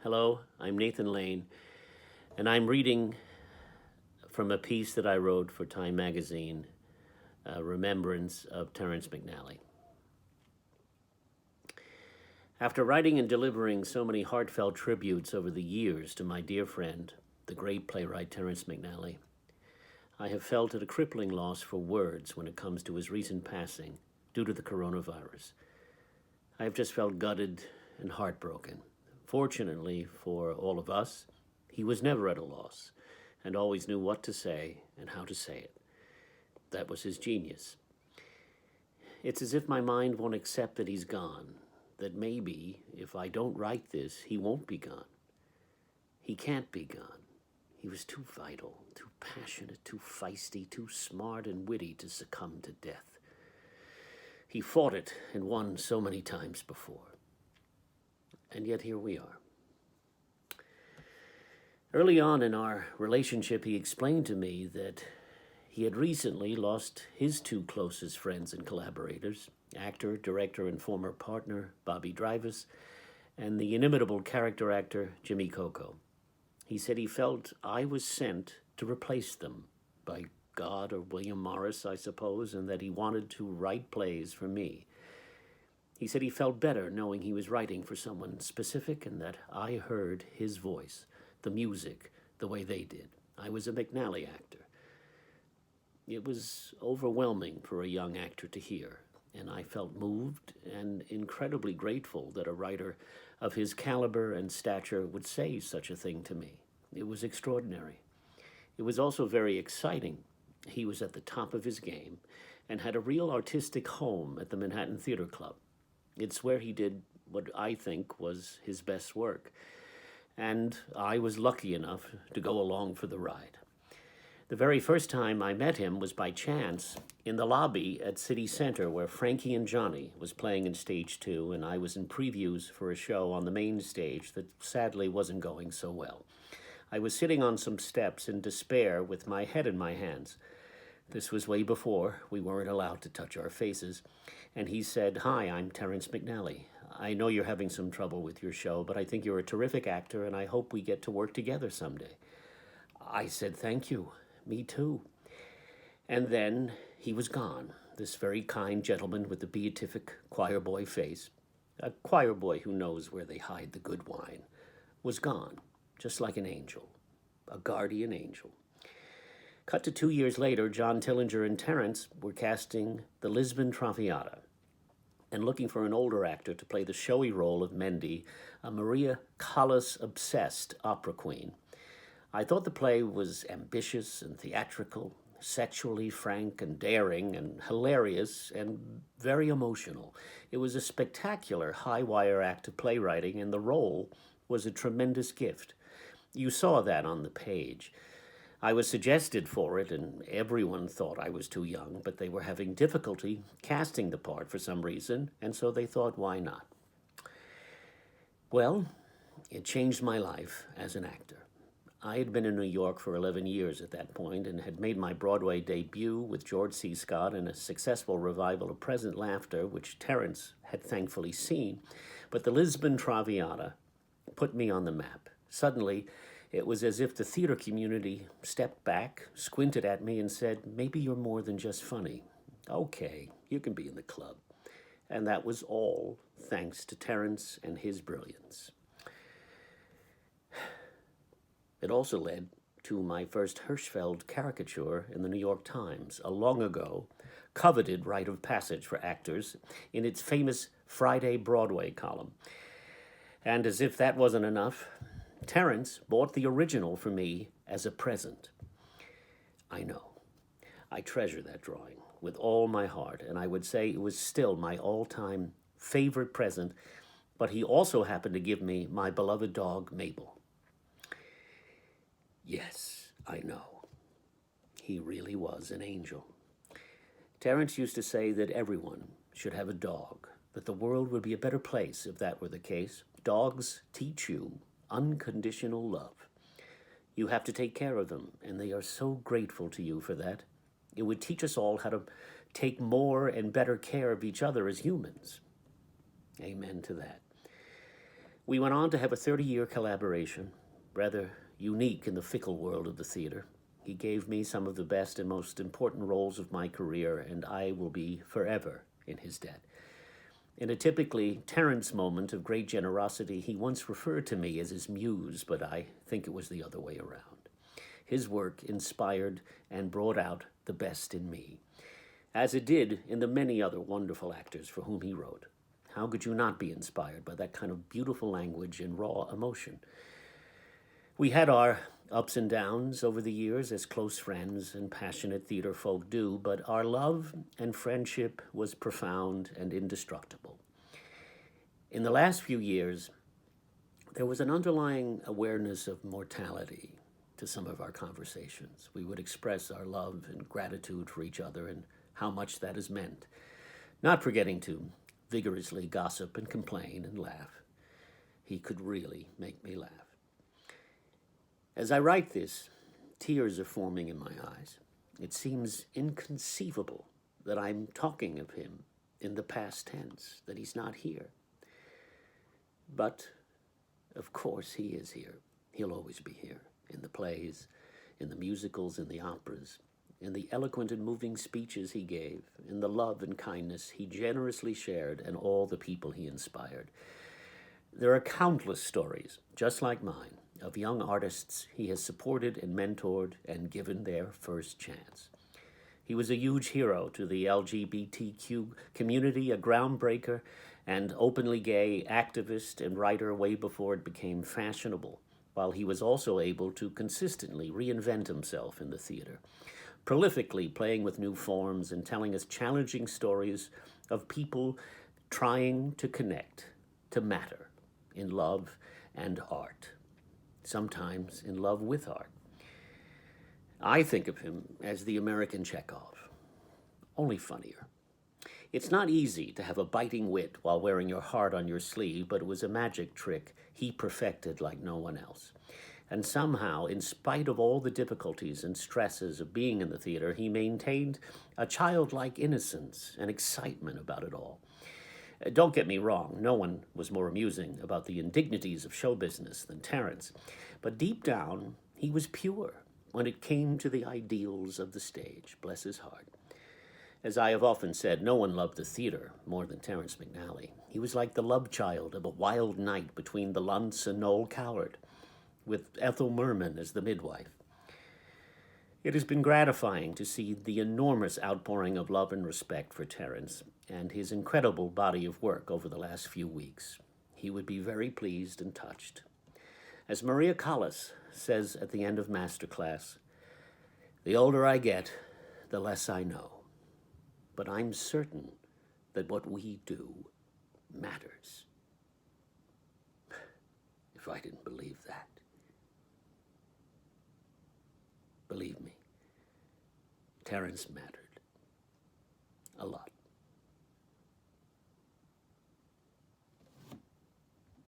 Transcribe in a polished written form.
Hello, I'm Nathan Lane, and I'm reading from a piece that I wrote for Time magazine, Remembrance of Terrence McNally. After writing and delivering so many heartfelt tributes over the years to my dear friend, the great playwright Terrence McNally, I have felt at a crippling loss for words when it comes to his recent passing due to the coronavirus. I have just felt gutted and heartbroken. Fortunately for all of us, he was never at a loss and always knew what to say and how to say it. That was his genius. It's as if my mind won't accept that he's gone, that maybe if I don't write this, he won't be gone. He can't be gone. He was too vital, too passionate, too feisty, too smart and witty to succumb to death. He fought it and won so many times before. And yet here we are. Early on in our relationship, he explained to me that he had recently lost his two closest friends and collaborators, actor, director, and former partner Bobby Drivers, and the inimitable character actor Jimmy Coco. He said he felt I was sent to replace them by God or William Morris, I suppose, and that he wanted to write plays for me. He said he felt better knowing he was writing for someone specific and that I heard his voice, the music, the way they did. I was a McNally actor. It was overwhelming for a young actor to hear, and I felt moved and incredibly grateful that a writer of his caliber and stature would say such a thing to me. It was extraordinary. It was also very exciting. He was at the top of his game and had a real artistic home at the Manhattan Theater Club. It's where he did what I think was his best work, and I was lucky enough to go along for the ride. The very first time I met him was by chance in the lobby at City Center where Frankie and Johnny was playing in stage 2, and I was in previews for a show on the main stage that sadly wasn't going so well. I was sitting on some steps in despair with my head in my hands. This was way before we weren't allowed to touch our faces. And he said, "Hi, I'm Terrence McNally. I know you're having some trouble with your show, but I think you're a terrific actor, and I hope we get to work together someday." I said, "Thank you. Me too." And then he was gone, this very kind gentleman with the beatific choir boy face, a choir boy who knows where they hide the good wine, was gone, just like an angel, a guardian angel. Cut to 2 years later, John Tillinger and Terrence were casting the Lisbon Traviata and looking for an older actor to play the showy role of Mendy, a Maria Callas-obsessed opera queen. I thought the play was ambitious and theatrical, sexually frank and daring and hilarious and very emotional. It was a spectacular high-wire act of playwriting, and the role was a tremendous gift. You saw that on the page. I was suggested for it, and everyone thought I was too young, but they were having difficulty casting the part for some reason, and so they thought, why not? Well, it changed my life as an actor. I had been in New York for 11 years at that point and had made my Broadway debut with George C. Scott in a successful revival of Present Laughter, which Terrence had thankfully seen. But the Lisbon Traviata put me on the map. Suddenly, it was as if the theater community stepped back, squinted at me, and said, "Maybe you're more than just funny. Okay, you can be in the club." And that was all thanks to Terrence and his brilliance. It also led to my first Hirschfeld caricature in the New York Times, a long ago coveted rite of passage for actors in its famous Friday Broadway column. And as if that wasn't enough, Terrence bought the original for me as a present. I know. I treasure that drawing with all my heart, and I would say it was still my all-time favorite present, but he also happened to give me my beloved dog, Mabel. Yes, I know. He really was an angel. Terrence used to say that everyone should have a dog, that the world would be a better place if that were the case. Dogs teach you unconditional love. You have to take care of them, and they are so grateful to you for that. It would teach us all how to take more and better care of each other as humans. Amen to that. We went on to have a 30-year collaboration, rather unique in the fickle world of the theater. He gave me some of the best and most important roles of my career, and I will be forever in his debt. In a typically Terrence moment of great generosity, he once referred to me as his muse, but I think it was the other way around. His work inspired and brought out the best in me, as it did in the many other wonderful actors for whom he wrote. How could you not be inspired by that kind of beautiful language and raw emotion? We had our ups and downs over the years as close friends and passionate theater folk do, but our love and friendship was profound and indestructible. In the last few years, there was an underlying awareness of mortality to some of our conversations. We would express our love and gratitude for each other and how much that has meant, not forgetting to vigorously gossip and complain and laugh. He could really make me laugh. As I write this, tears are forming in my eyes. It seems inconceivable that I'm talking of him in the past tense, that he's not here. But, of course, he is here. He'll always be here, in the plays, in the musicals, in the operas, in the eloquent and moving speeches he gave, in the love and kindness he generously shared, and all the people he inspired. There are countless stories, just like mine, of young artists he has supported and mentored and given their first chance. He was a huge hero to the LGBTQ community, a groundbreaker and openly gay activist and writer way before it became fashionable, while he was also able to consistently reinvent himself in the theater, prolifically playing with new forms and telling us challenging stories of people trying to connect, to matter, in love and art, sometimes in love with art. I think of him as the American Chekhov, only funnier. It's not easy to have a biting wit while wearing your heart on your sleeve, but it was a magic trick he perfected like no one else. And somehow, in spite of all the difficulties and stresses of being in the theater, he maintained a childlike innocence and excitement about it all. Don't get me wrong, no one was more amusing about the indignities of show business than Terrence, but deep down, he was pure when it came to the ideals of the stage, bless his heart. As I have often said, no one loved the theater more than Terrence McNally. He was like the love child of a wild night between the Luntz and Noel Coward, with Ethel Merman as the midwife. It has been gratifying to see the enormous outpouring of love and respect for Terrence and his incredible body of work over the last few weeks. He would be very pleased and touched. As Maria Callas says at the end of Masterclass, "The older I get, the less I know. But I'm certain that what we do matters." If I didn't believe that. Believe me, Terrence mattered a lot.